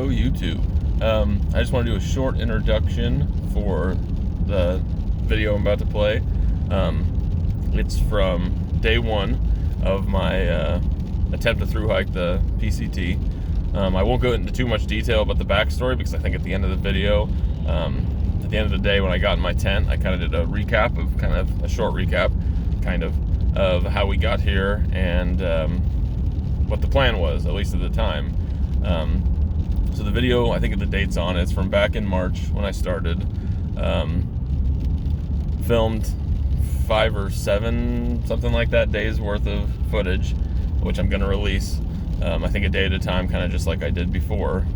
Hello YouTube. I just want to do a short introduction for the video I'm about to play. It's from day one of my attempt to thru-hike the PCT. I won't go into too much detail about the backstory because I think at the end of the video, at the end of the day when I got in my tent, I kind of did a recap of a short recap of how we got here and what the plan was, at least at the time. So the video, I think the date's on it, it's from back in March when I started. Filmed 5 or 7, something like that, days worth of footage, which I'm gonna release, I think a day at a time, kind of just like I did before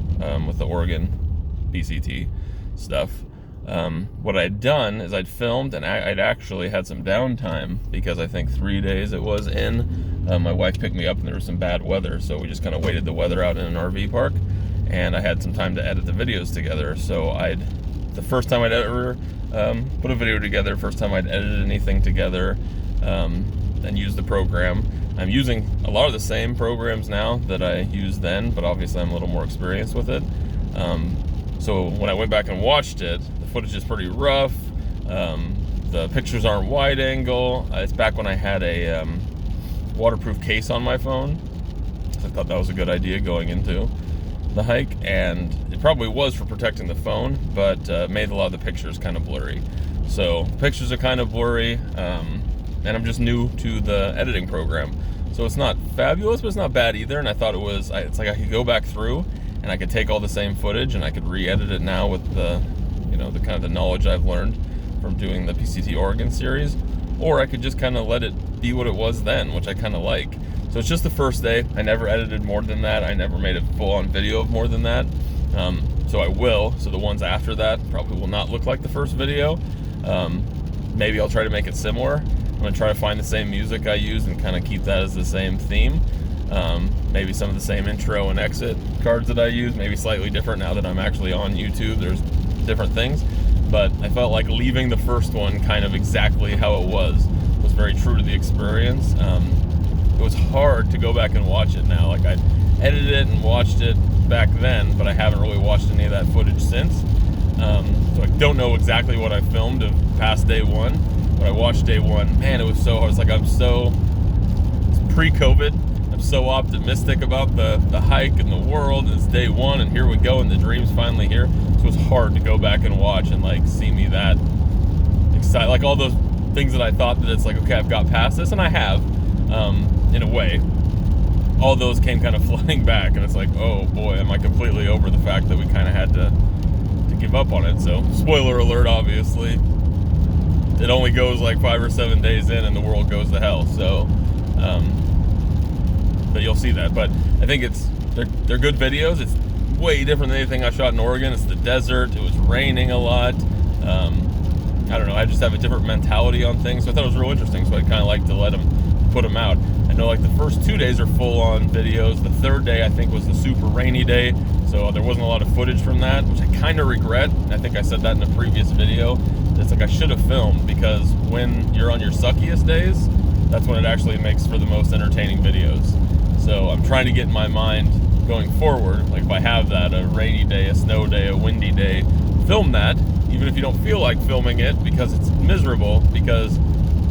with the Oregon PCT stuff. What I'd done is I'd filmed and I'd actually had some downtime because I think 3 days it was in. My wife picked me up and there was some bad weather, so we just kind of waited the weather out in an RV park, and I had some time to edit the videos together. So the first time I'd ever put a video together, first time I'd edited anything together, and used the program. I'm using a lot of the same programs now that I used then, but obviously I'm a little more experienced with it. So when I went back and watched it, the footage is pretty rough. The pictures aren't wide angle. It's back when I had a waterproof case on my phone. I thought that was a good idea going into the hike, and it probably was for protecting the phone, but made a lot of the pictures kind of blurry. So pictures are kind of blurry, and I'm just new to the editing program. So it's not fabulous, but it's not bad either. And I thought it's like I could go back through and I could take all the same footage and I could re-edit it now with the kind of the knowledge I've learned from doing the PCT Oregon series, or I could just kind of let it be what it was then, which I kind of like. So it's just the first day. I never edited more than that. I never made a full-on video of more than that. So I will. So the ones after that probably will not look like the first video. Maybe I'll try to make it similar. I'm gonna try to find the same music I use and kind of keep that as the same theme. Maybe some of the same intro and exit cards that I use, maybe slightly different now that I'm actually on YouTube. There's different things, but I felt like leaving the first one kind of exactly how it was very true to the experience. It was hard to go back and watch it now. Like I edited it and watched it back then, but I haven't really watched any of that footage since. So I don't know exactly what I filmed of past day one, but I watched day one. Man, it was so hard. It's like it's pre-COVID. I'm so optimistic about the hike and the world. It's day one and here we go and the dream's finally here. So it was hard to go back and watch and like see me that excited. Like all those things that I thought that it's like, okay, I've got past this, and I have, in a way. All those came kind of flooding back, and it's like, oh boy, am I completely over the fact that we kind of had to give up on it. So, spoiler alert, obviously, it only goes like 5 or 7 days in, and the world goes to hell. So, but you'll see that. But I think they're good videos. It's way different than anything I shot in Oregon. It's the desert. It was raining a lot. I don't know, I just have a different mentality on things, so I thought it was real interesting, so I'd kind of like to let them put them out. I know like the first 2 days are full-on videos. The third day I think was the super rainy day, so there wasn't a lot of footage from that, which I kind of regret. I think I said that in a previous video. It's like I should have filmed, because when you're on your suckiest days, that's when it actually makes for the most entertaining videos. So I'm trying to get in my mind going forward, like if I have that, a rainy day, a snow day, a windy day, film that, even if you don't feel like filming it because it's miserable, because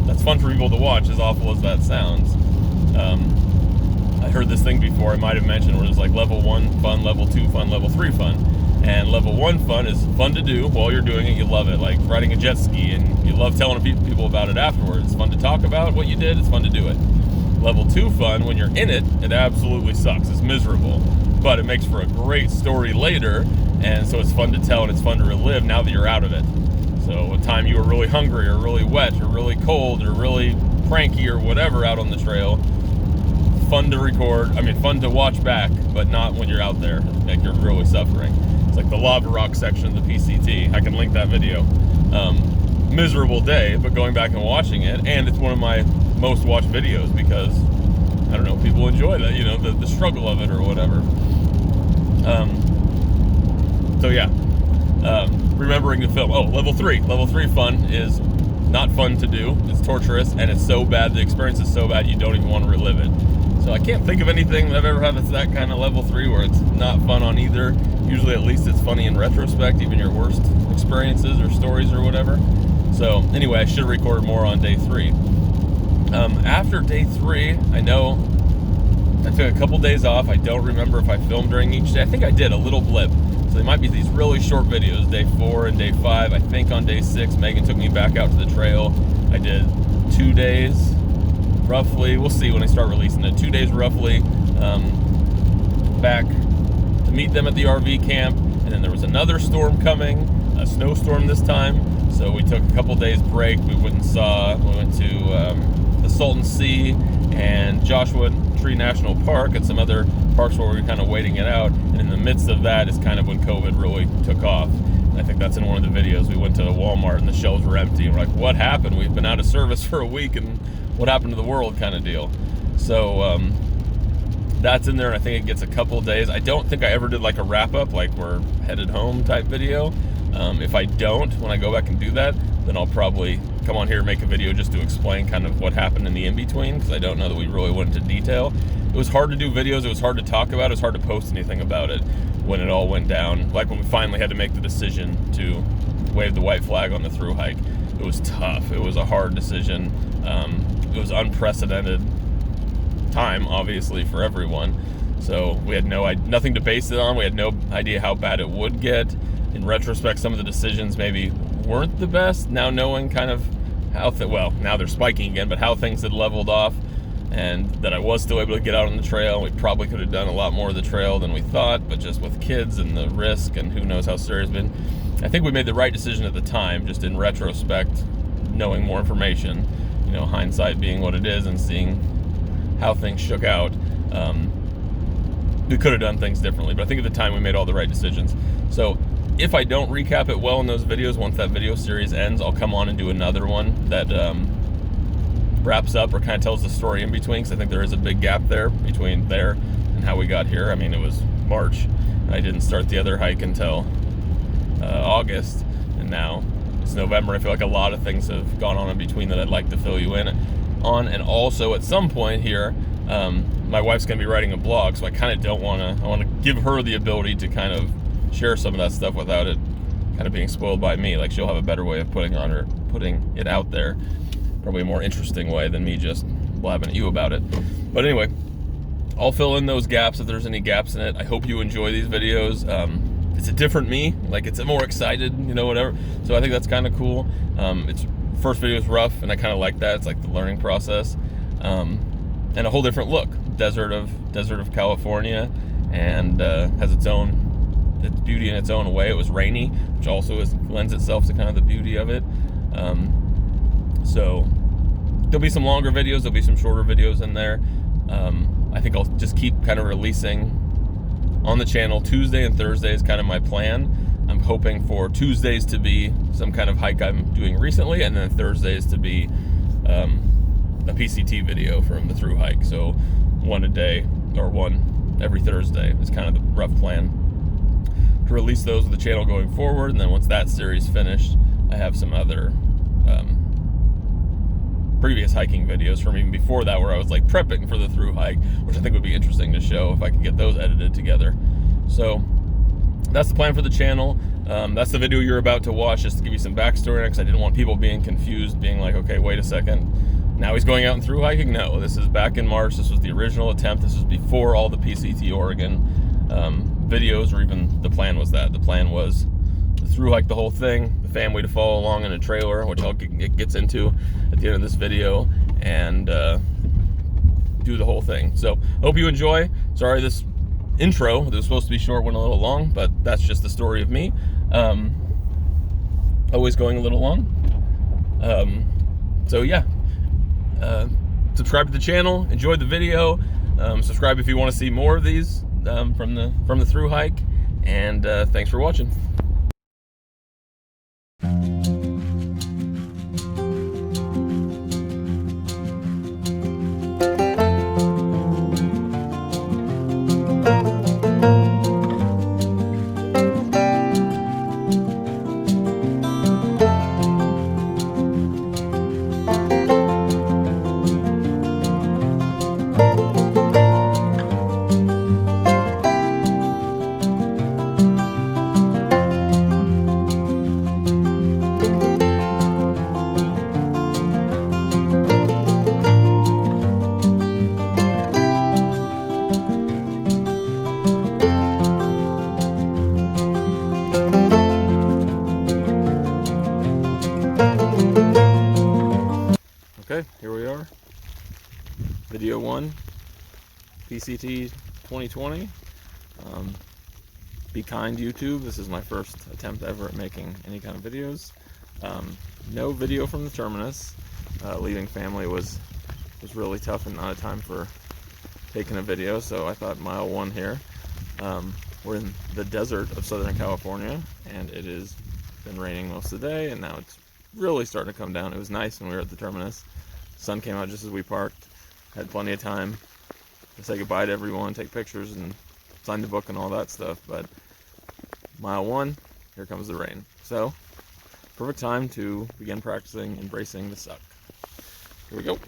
that's fun for people to watch, as awful as that sounds. I heard this thing before, I might have mentioned, where there's like level 1 fun, level 2 fun, level 3 fun. And level 1 fun is fun to do while you're doing it, you love it, like riding a jet ski, and you love telling people about it afterwards. It's fun to talk about what you did, it's fun to do it. Level 2 fun, when you're in it, it absolutely sucks, it's miserable. But it makes for a great story later, and so it's fun to tell and it's fun to relive now that you're out of it. So a time you were really hungry or really wet or really cold or really cranky or whatever out on the trail, fun to record, fun to watch back, but not when you're out there, like you're really suffering. It's like the lava rock section of the PCT. I can link that video. Miserable day, but going back and watching it, and it's one of my most watched videos because, I don't know, people enjoy that, the struggle of it or whatever. So yeah, remembering to film. Oh, level 3 fun is not fun to do. It's torturous, and it's so bad, the experience is so bad you don't even want to relive it. So I can't think of anything that I've ever had that's that kind of level 3 where it's not fun on either. Usually at least it's funny in retrospect, even your worst experiences or stories or whatever. So anyway, I should have recorded more on day 3. After day 3, I know I took a couple days off. I don't remember if I filmed during each day. I think I did, a little blip. So they might be these really short videos, day 4 and day 5. I think on day 6, Megan took me back out to the trail. I did 2 days, roughly. We'll see when I start releasing it. 2 days roughly, back to meet them at the RV camp. And then there was another storm coming, a snowstorm this time. So we took a couple days break. We went to the Salton Sea and Joshua Tree National Park and some other parks where we were kind of waiting it out. And in the midst of that is kind of when COVID really took off. And I think that's in one of the videos. We went to Walmart and the shelves were empty. And we're like, what happened? We've been out of service for a week and what happened to the world kind of deal. So that's in there, and I think it gets a couple days. I don't think I ever did like a wrap up, like we're headed home type video. If I don't, when I go back and do that, then I'll probably come on here and make a video just to explain kind of what happened in the in-between, because I don't know that we really went into detail. It was hard to do videos, it was hard to talk about, it was hard to post anything about it when it all went down. Like when we finally had to make the decision to wave the white flag on the Thru-Hike. It was tough, it was a hard decision. It was unprecedented time, obviously, for everyone. So we had nothing to base it on. We had no idea how bad it would get. In retrospect, some of the decisions maybe weren't the best. Now knowing kind of how, well, now they're spiking again, but how things had leveled off and that I was still able to get out on the trail. We probably could have done a lot more of the trail than we thought, but just with kids and the risk and who knows how serious it's been. I think we made the right decision at the time, just in retrospect, knowing more information, you know, hindsight being what it is and seeing how things shook out. We could have done things differently, but I think at the time we made all the right decisions. So if I don't recap it well in those videos, once that video series ends, I'll come on and do another one that wraps up or kind of tells the story in between, because I think there is a big gap there between there and how we got here. I mean, it was March, and I didn't start the other hike until August, and now it's November. I feel like a lot of things have gone on in between that I'd like to fill you in on. And also at some point here, my wife's gonna be writing a blog, so I kind of don't want to, I want to give her the ability to kind of share some of that stuff without it kind of being spoiled by me. Like, she'll have a better way of putting it out there, probably a more interesting way than me just blabbing at you about it. But anyway, I'll fill in those gaps if there's any gaps in it. I hope you enjoy these videos. It's a different me, like it's a more excited, you know, whatever. So I think that's kind of cool. It's first video is rough, and I kind of like that. It's like the learning process, and a whole different look. Desert of California, and has its beauty in its own way. It was rainy, which also lends itself to kind of the beauty of it. So there'll be some longer videos, there'll be some shorter videos in there. I think I'll just keep kind of releasing on the channel. Tuesday and Thursday is kind of my plan. I'm hoping for Tuesdays to be some kind of hike I'm doing recently, and then Thursdays to be a PCT video from the Thru-Hike. So one a day, or one every Thursday is kind of the rough plan to release those with the channel going forward. And then once that series finished, I have some other previous hiking videos from even before that, where I was like prepping for the Thru-Hike, which I think would be interesting to show if I could get those edited together. So that's the plan for the channel. That's the video you're about to watch, just to give you some backstory, because I didn't want people being confused, being like, okay, wait a second, now he's going out and Thru-Hiking? No, this is back in March. This was the original attempt. This was before all the PCT Oregon videos, or even the plan was that. The plan was to Thru-Hike the whole thing, the family to follow along in a trailer, which it gets into at the end of this video, and do the whole thing. So hope you enjoy. Sorry this intro, it was supposed to be short, went a little long, but that's just the story of me. Always going a little long. So yeah, subscribe to the channel, enjoy the video, subscribe if you want to see more of these from the Thru-Hike, and thanks for watching. Okay, here we are. Video 1, PCT 2020. Be kind, YouTube. This is my first attempt ever at making any kind of videos. No video from the terminus. Leaving family was really tough and not a time for taking a video, so I thought mile 1 here. We're in the desert of Southern California, and it has been raining most of the day, and now it's really starting to come down. It was nice when we were at the terminus. The sun came out just as we parked. Had plenty of time to say goodbye to everyone, take pictures, and sign the book and all that stuff. But mile 1, here comes the rain. So, perfect time to begin practicing embracing the suck. Here we go.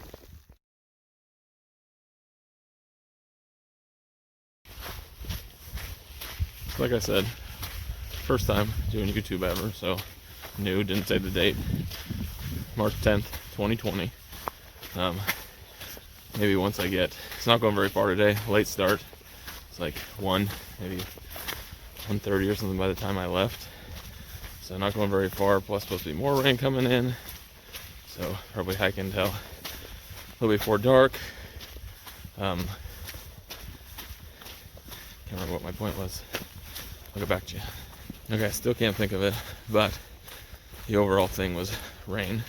Like I said, first time doing YouTube ever, so new, didn't say the date. March 10th, 2020. Maybe once I get, it's not going very far today, late start. It's like 1, maybe 1:30 or something by the time I left. So not going very far, plus supposed to be more rain coming in. So probably hiking until a little before dark. Can't remember what my point was. I'll get back to you. Okay, I still can't think of it, but the overall thing was rain.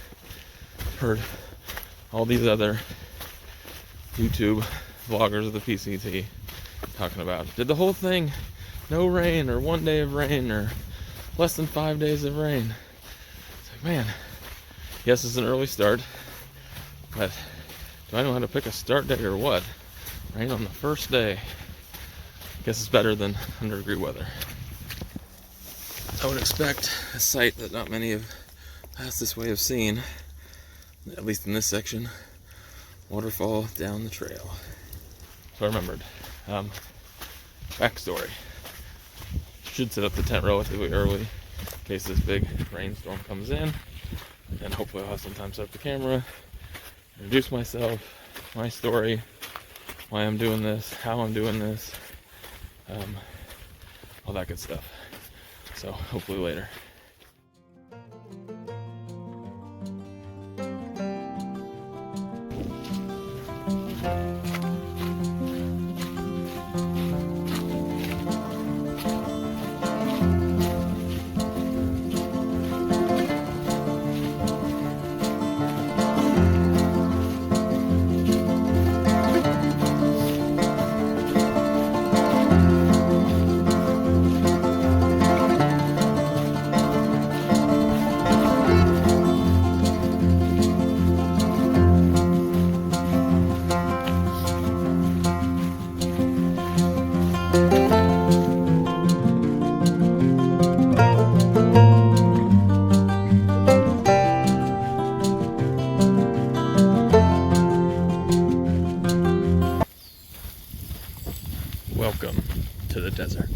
Heard all these other YouTube vloggers of the PCT talking about, did the whole thing no rain, or 1 day of rain, or less than 5 days of rain. It's like, man, yes, it's an early start, but do I know how to pick a start date or what? Rain on the first day. Guess it's better than 100-degree weather. I would expect a sight that not many have passed this way have seen, at least in this section. Waterfall down the trail. So I remembered. Backstory. Should set up the tent relatively early in case this big rainstorm comes in. And hopefully I'll have some time to set up the camera, introduce myself, my story, why I'm doing this, how I'm doing this, all that good stuff. So hopefully later. Welcome to the desert.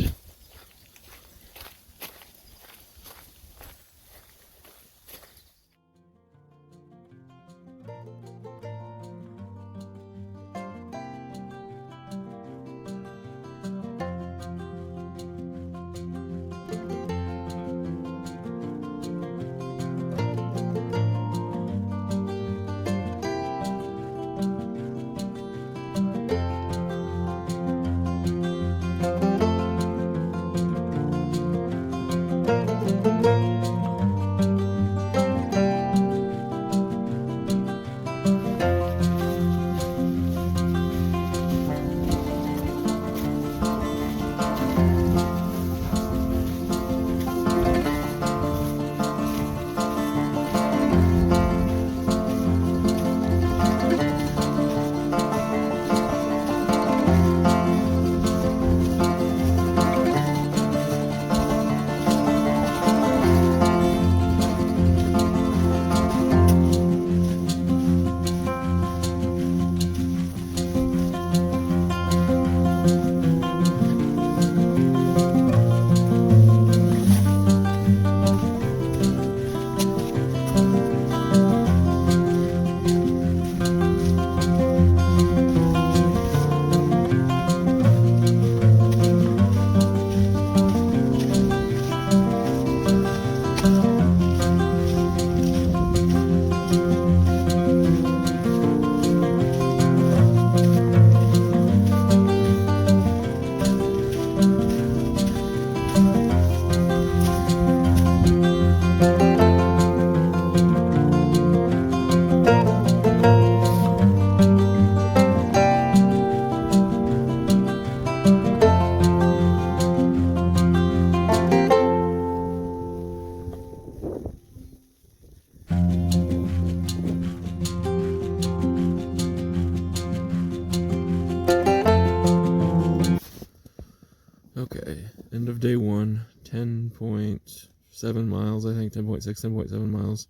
10.7 miles, I think, 10.6, 10.7 miles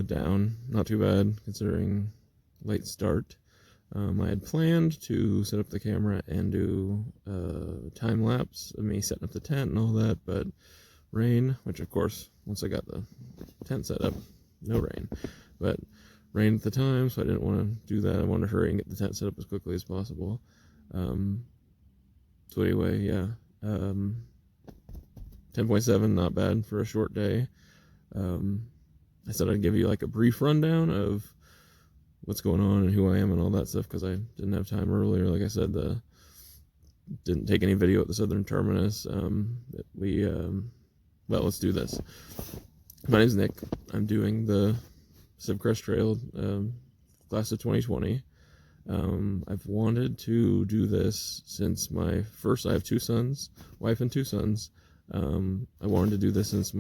down. Not too bad considering late start. I had planned to set up the camera and do time lapse of me setting up the tent and all that, but rain, which of course, once I got the tent set up, no rain, but rain at the time, so I didn't want to do that. I wanted to hurry and get the tent set up as quickly as possible. So anyway, yeah, 10.7, not bad for a short day. I said I'd give you like a brief rundown of what's going on and who I am and all that stuff, because I didn't have time earlier. Like I said, didn't take any video at the Southern Terminus. Well, let's do this. My name's Nick. I'm doing the Pacific Crest Trail, class of 2020. I've wanted to do this since I have 2 sons, wife and 2 sons. I wanted to do this since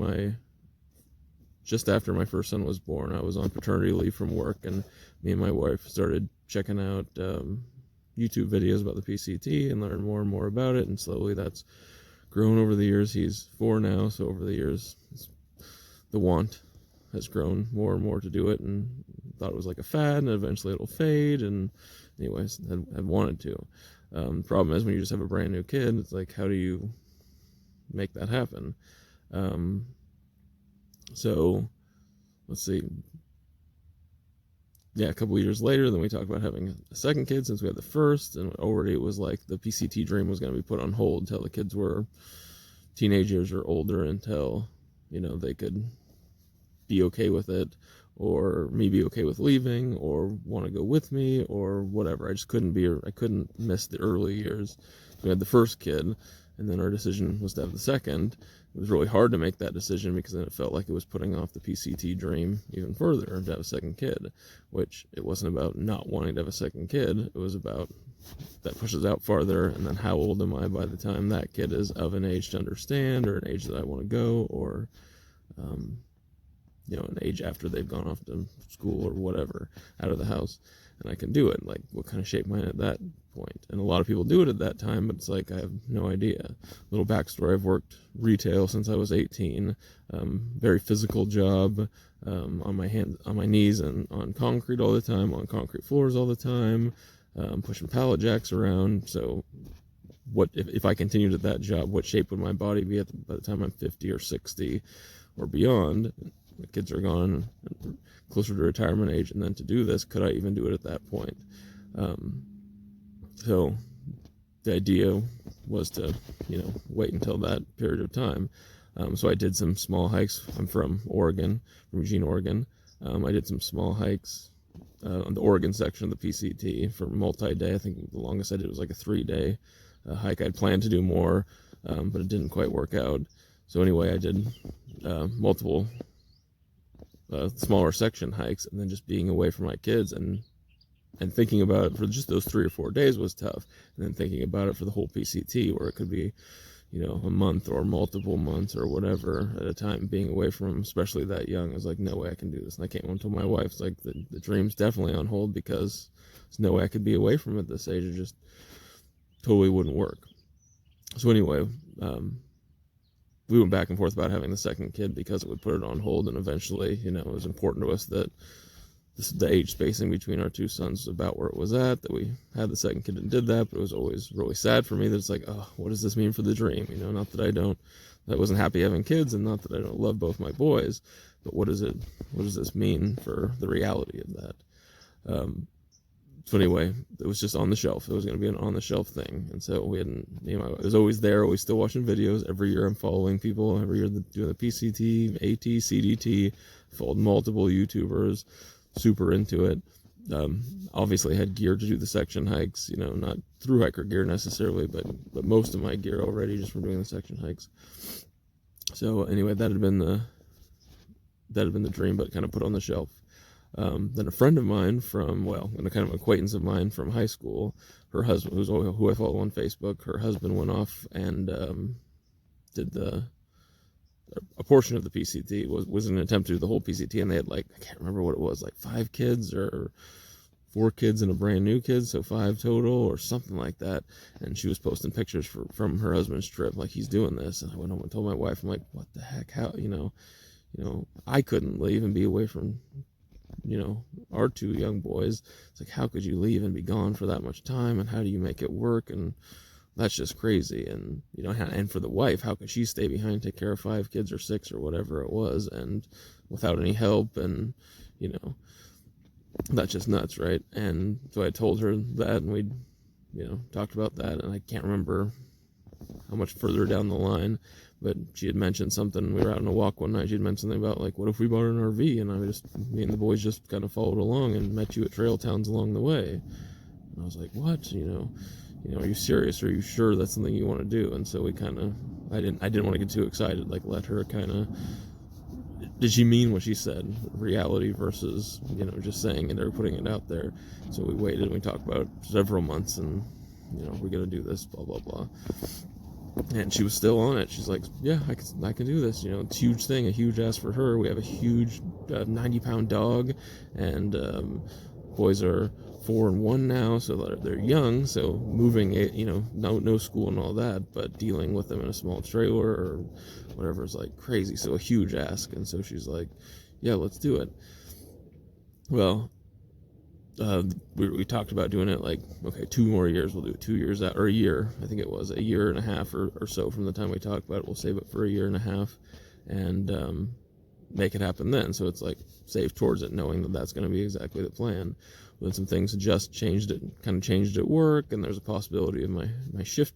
just after my first son was born. I was on paternity leave from work, and me and my wife started checking out YouTube videos about the PCT and learned more and more about it, and slowly that's grown over the years. He's 4 now, so over the years the want has grown more and more to do it, and thought it was like a fad, and eventually it'll fade, and anyways, I wanted to. The problem is when you just have a brand new kid, it's like, how do you make that happen? So let's see. Yeah, a couple of years later, then we talked about having a second kid since we had the first, and already it was like the PCT dream was going to be put on hold until the kids were teenagers or older, until, they could be okay with it, or me be okay with leaving, or want to go with me, or whatever. I couldn't miss the early years. So we had the first kid, and then our decision was to have the second. It was really hard to make that decision, because then it felt like it was putting off the PCT dream even further to have a second kid, which it wasn't about not wanting to have a second kid. It was about that pushes out farther, and then how old am I by the time that kid is of an age to understand, or an age that I want to go, or an age after they've gone off to school or whatever, out of the house, and I can do it. Like, what kind of shape am I in at that point? And a lot of people do it at that time, but it's like, I have no idea. Little backstory: I've worked retail since I was 18. Very physical job, on my knees and on concrete all the time, on concrete floors all the time, pushing pallet jacks around. So what if I continued at that job, what shape would my body be by the time I'm 50 or 60 or beyond? The kids are gone, closer to retirement age, and then to do this, could I even do it at that point? So the idea was to, wait until that period of time. So I did some small hikes. I'm from Oregon, from Eugene, Oregon. I did some small hikes on the Oregon section of the PCT for multi-day. I think the longest I did was like a 3-day hike. I'd planned to do more, but it didn't quite work out. So anyway, I did multiple smaller section hikes, and then just being away from my kids and thinking about it for just those 3 or 4 days was tough. And then thinking about it for the whole PCT, where it could be, a month or multiple months or whatever at a time, being away from them, especially that young. I was like, no way I can do this. And I came home to my wife, it's like, the dream's definitely on hold, because there's no way I could be away from it at this age. It just totally wouldn't work. So anyway, we went back and forth about having the second kid, because it would put it on hold, and eventually, it was important to us that the age spacing between our 2 sons was about where it was at, that we had the second kid and did that. But it was always really sad for me that it's like, oh, what does this mean for the dream? Not that I wasn't happy having kids, and not that I don't love both my boys, but what does this mean for the reality of that? So anyway, it was just on the shelf. It was going to be an on-the-shelf thing. And so we hadn't, I was always there, always still watching videos. Every year I'm following people. Every year doing the PCT, AT, CDT. Followed multiple YouTubers. Super into it. Obviously had gear to do the section hikes. Not Thru-Hiker gear necessarily, but most of my gear already, just from doing the section hikes. So anyway, that had been the dream, but kind of put on the shelf. Then a friend of mine and a kind of acquaintance of mine from high school, her husband, who I follow on Facebook, her husband went off and did a portion of the PCT, was an attempt to do the whole PCT, and they had I can't remember what it was, 5 kids or 4 kids and a brand new kid, so 5 total or something like that. And she was posting pictures from her husband's trip, like he's doing this. And I went home and told my wife, I'm like, what the heck? How, I couldn't leave and be away from, our 2 young boys. It's like, how could you leave and be gone for that much time? And how do you make it work? And that's just crazy. And, and for the wife, how could she stay behind and take care of 5 kids or 6 or whatever it was, and without any help? And, that's just nuts, right? And so I told her that, and we, talked about that. And I can't remember how much further down the line, but she had mentioned something. We were out on a walk one night. She had mentioned something about, like, what if we bought an RV? And me and the boys just kind of followed along and met you at trail towns along the way. And I was like, what? Are you serious? Are you sure that's something you want to do? And so we kind of, I didn't want to get too excited. Like, let her kind of, did she mean what she said? Reality versus, just saying it or putting it out there. So we waited and we talked about it several months, and, we're going to do this, blah, blah, blah. And she was still on it. She's like, yeah, I can do this. It's a huge thing, a huge ask for her. We have a huge 90-pound dog, and boys are 4 and 1 now, so they're young. So moving it, no school and all that, but dealing with them in a small trailer or whatever is like crazy. So a huge ask. And so she's like, yeah, let's do it. Well, we talked about doing it like, okay, 2 more years. We'll do it 2 years out, or a year. I think it was a year and a half or so from the time we talked about it. We'll save it for a year and a half and make it happen then. So it's like save towards it, knowing that that's going to be exactly the plan. Then some things just changed at work, and there's a possibility of my shift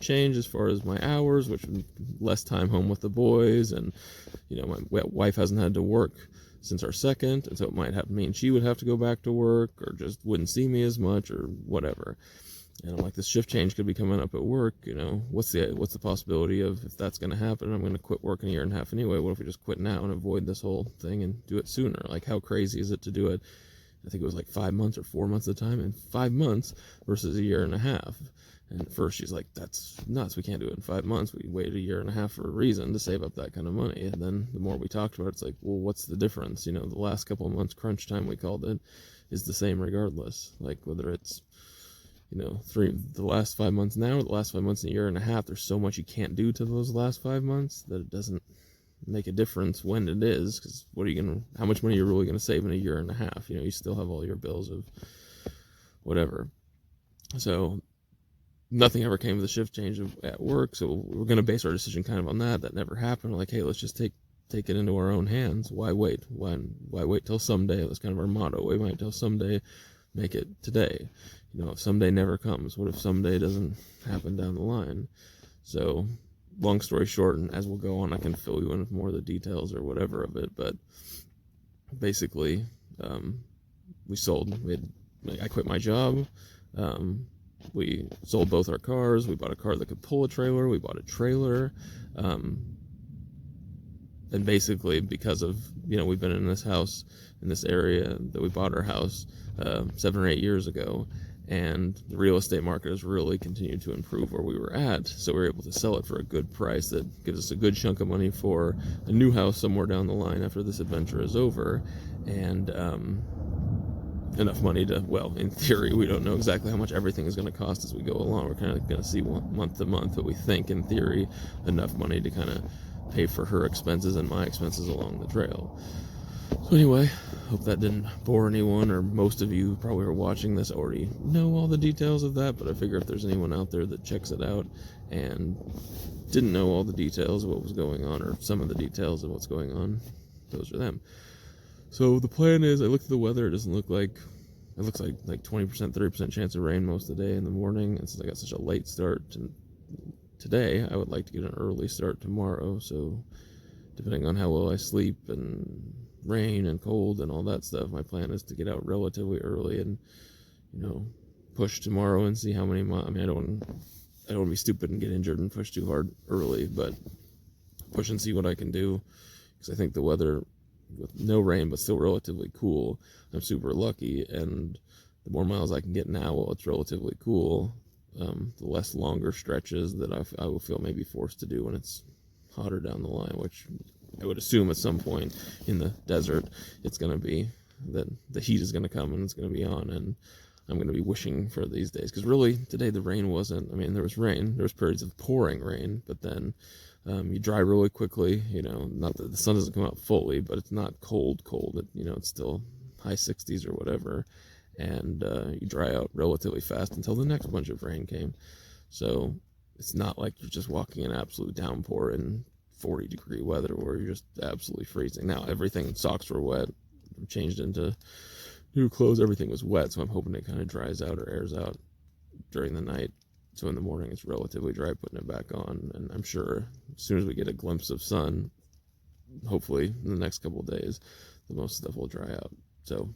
change as far as my hours, which would less time home with the boys. And my wife hasn't had to work since our second, and so it might happen me and she would have to go back to work, or just wouldn't see me as much, or whatever. And I'm like, this shift change could be coming up at work. What's the possibility of, if that's going to happen, I'm going to quit work in a year and a half anyway. What if we just quit now and avoid this whole thing and do it sooner? Like, how crazy is it to do it? I think it was like 5 months or 4 months at the time, and 5 months versus a year and a half. And at first she's like, that's nuts. We can't do it in 5 months. We waited a year and a half for a reason to save up that kind of money. And then the more we talked about it, it's like, well, what's the difference? The last couple of months, crunch time, we called it, is the same regardless. Like, whether it's, the last 5 months now or the last 5 months in a year and a half, there's so much you can't do to those last 5 months that it doesn't make a difference when it is. Because how much money you're really going to save in a year and a half? You still have all your bills of whatever. So nothing ever came of the shift change at work, so we're going to base our decision kind of on that. That never happened. We're like, hey, let's just take it into our own hands. Why wait? Why wait till someday? That's kind of our motto. We might till someday, make it today. If someday never comes, what if someday doesn't happen down the line? So, long story short, and as we'll go on, I can fill you in with more of the details or whatever of it, but basically, we sold. I quit my job. We sold both our cars. We bought a car that could pull a trailer. We bought a trailer. And basically, because of, we've been in this house, in this area that we bought our house 7 or 8 years ago, and the real estate market has really continued to improve where we were at. So we were able to sell it for a good price that gives us a good chunk of money for a new house somewhere down the line after this adventure is over. And enough money to, well, in theory, we don't know exactly how much everything is going to cost as we go along. We're kind of going to see month to month, but we think, in theory, enough money to kind of pay for her expenses and my expenses along the trail. So anyway, hope that didn't bore anyone, or most of you probably are watching this already know all the details of that, but I figure if there's anyone out there that checks it out and didn't know all the details of what was going on, or some of the details of what's going on, those are them. So the plan is, I looked at the weather, it looks like 20%, 30% chance of rain most of the day in the morning, and since I got such a late start today, I would like to get an early start tomorrow. So depending on how well I sleep and rain and cold and all that stuff, my plan is to get out relatively early and, push tomorrow and see how many miles. I mean, I don't want to be stupid and get injured and push too hard early, but push and see what I can do, because I think the weather, with no rain but still relatively cool, I'm super lucky. And the more miles I can get now while it's relatively cool, the less longer stretches that I will feel maybe forced to do when it's hotter down the line, which I would assume at some point in the desert it's going to be that the heat is going to come and it's going to be on, and I'm going to be wishing for these days. Because really, today the rain wasn't, I mean, there was rain, there was periods of pouring rain, but then you dry really quickly, you know, not that the sun doesn't come out fully, but it's not cold, you know, it's still high 60s or whatever, and you dry out relatively fast until the next bunch of rain came. So it's not like you're just walking in absolute downpour in 40-degree weather where you're just absolutely freezing. Now, everything, socks were wet, changed into new clothes, everything was wet, so I'm hoping it kind of dries out or airs out during the night. So in the morning it's relatively dry, putting it back on, and I'm sure as soon as we get a glimpse of sun, hopefully in the next couple of days, the most stuff will dry out. So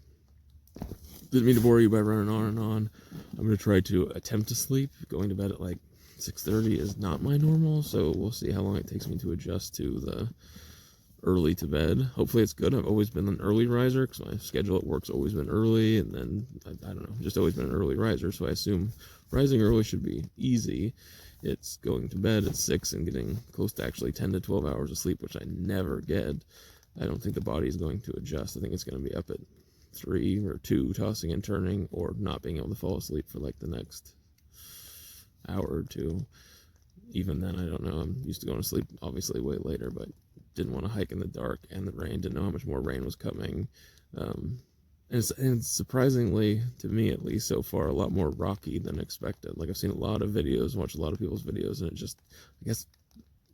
didn't mean to bore you by running on and on. I'm going to try to attempt to sleep. Going to bed at like 6:30 is not my normal, so we'll see how long it takes me to adjust to the early to bed. Hopefully it's good. I've always been an early riser because my schedule at work's always been early, and then I don't know, just always been an early riser, so I assume rising early should be easy. It's going to bed at 6 and getting close to actually 10 to 12 hours of sleep, which I never get. I don't think the body is going to adjust. I think it's going to be up at 3 or 2 tossing and turning, or not being able to fall asleep for like the next hour or two. Even then, I don't know. I'm used to going to sleep obviously way later, but didn't want to hike in the dark and the rain, didn't know how much more rain was coming. And it's surprisingly, to me at least so far, a lot more rocky than expected. Like, I've seen a lot of videos, watched a lot of people's videos, and it just, I guess,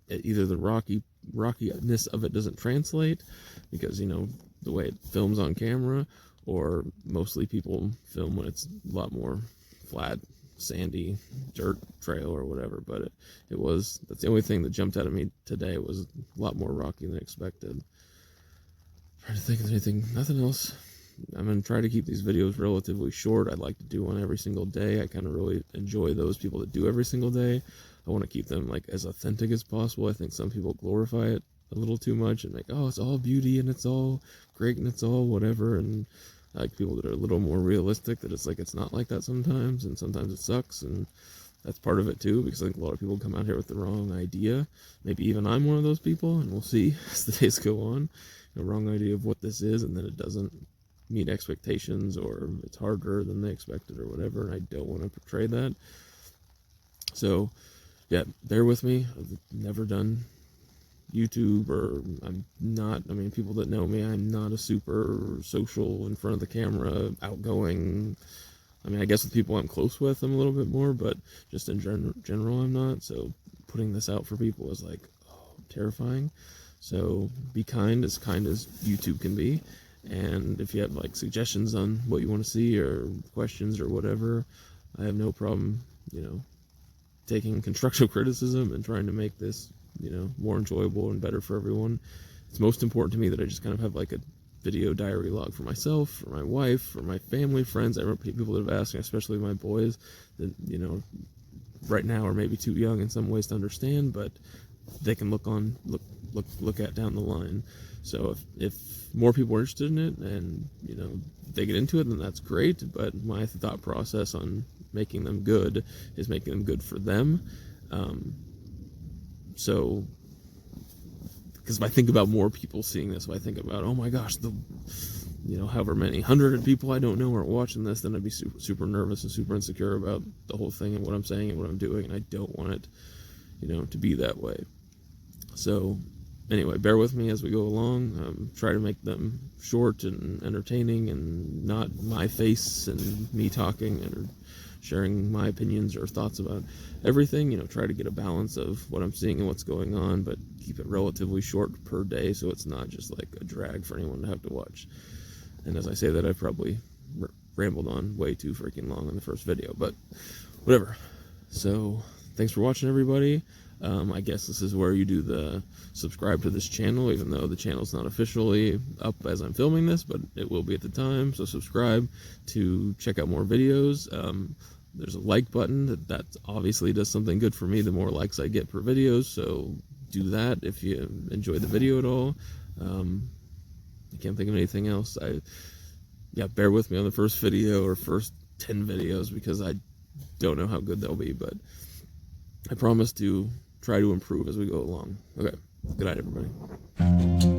either the rockiness of it doesn't translate because, you know, the way it films on camera, or mostly people film when it's a lot more flat, sandy dirt trail or whatever. But that's the only thing that jumped out at me today, was a lot more rocky than expected. Trying to think of anything, nothing else. I'm going to try to keep these videos relatively short. I'd like to do one every single day. I kind of really enjoy those people that do every single day. I want to keep them like as authentic as possible. I think some people glorify it a little too much and like, oh, it's all beauty and it's all great and it's all whatever. And I like people that are a little more realistic, that it's like, it's not like that sometimes, and sometimes it sucks, and that's part of it too, because I think a lot of people come out here with the wrong idea. Maybe even I'm one of those people, and we'll see as the days go on. The wrong idea of what this is, and then it doesn't meet expectations, or it's harder than they expected or whatever, and I don't want to portray that. So yeah, bear with me. I've never done YouTube, or I'm not, I mean, people that know me, I'm not a super social in front of the camera, outgoing. I mean, I guess with people I'm close with, I'm a little bit more, but just in general, I'm not. So putting this out for people is like, oh, terrifying. So be kind as YouTube can be. And if you have like suggestions on what you want to see or questions or whatever, I have no problem, you know, taking constructive criticism and trying to make this, you know, more enjoyable and better for everyone. It's most important to me that I just kind of have like a video diary log for myself, for my wife, for my family, friends. I remember people that have asked me, especially my boys, that, you know, right now are maybe too young in some ways to understand, but they can look at down the line. So if more people are interested in it and, you know, they get into it, then that's great. But my thought process on making them good is making them good for them. So, because if I think about more people seeing this, if I think about, oh my gosh, you know, however many 100 people I don't know are watching this, then I'd be super, super nervous and super insecure about the whole thing and what I'm saying and what I'm doing, and I don't want it, you know, to be that way. So anyway, bear with me as we go along. Try to make them short and entertaining, and not my face and me talking and sharing my opinions or thoughts about everything. You know, try to get a balance of what I'm seeing and what's going on, but keep it relatively short per day, so it's not just like a drag for anyone to have to watch. And as I say that, I probably rambled on way too freaking long in the first video, but whatever. So thanks for watching, everybody. I guess this is where you do the subscribe to this channel, even though the channel's not officially up as I'm filming this, but it will be at the time. So subscribe to check out more videos. There's a like button that obviously does something good for me the more likes I get per video, so do that if you enjoy the video at all. I can't think of anything else. Bear with me on the first video or first 10 videos, because I don't know how good they'll be, but I promise to try to improve as we go along. Okay, good night, everybody.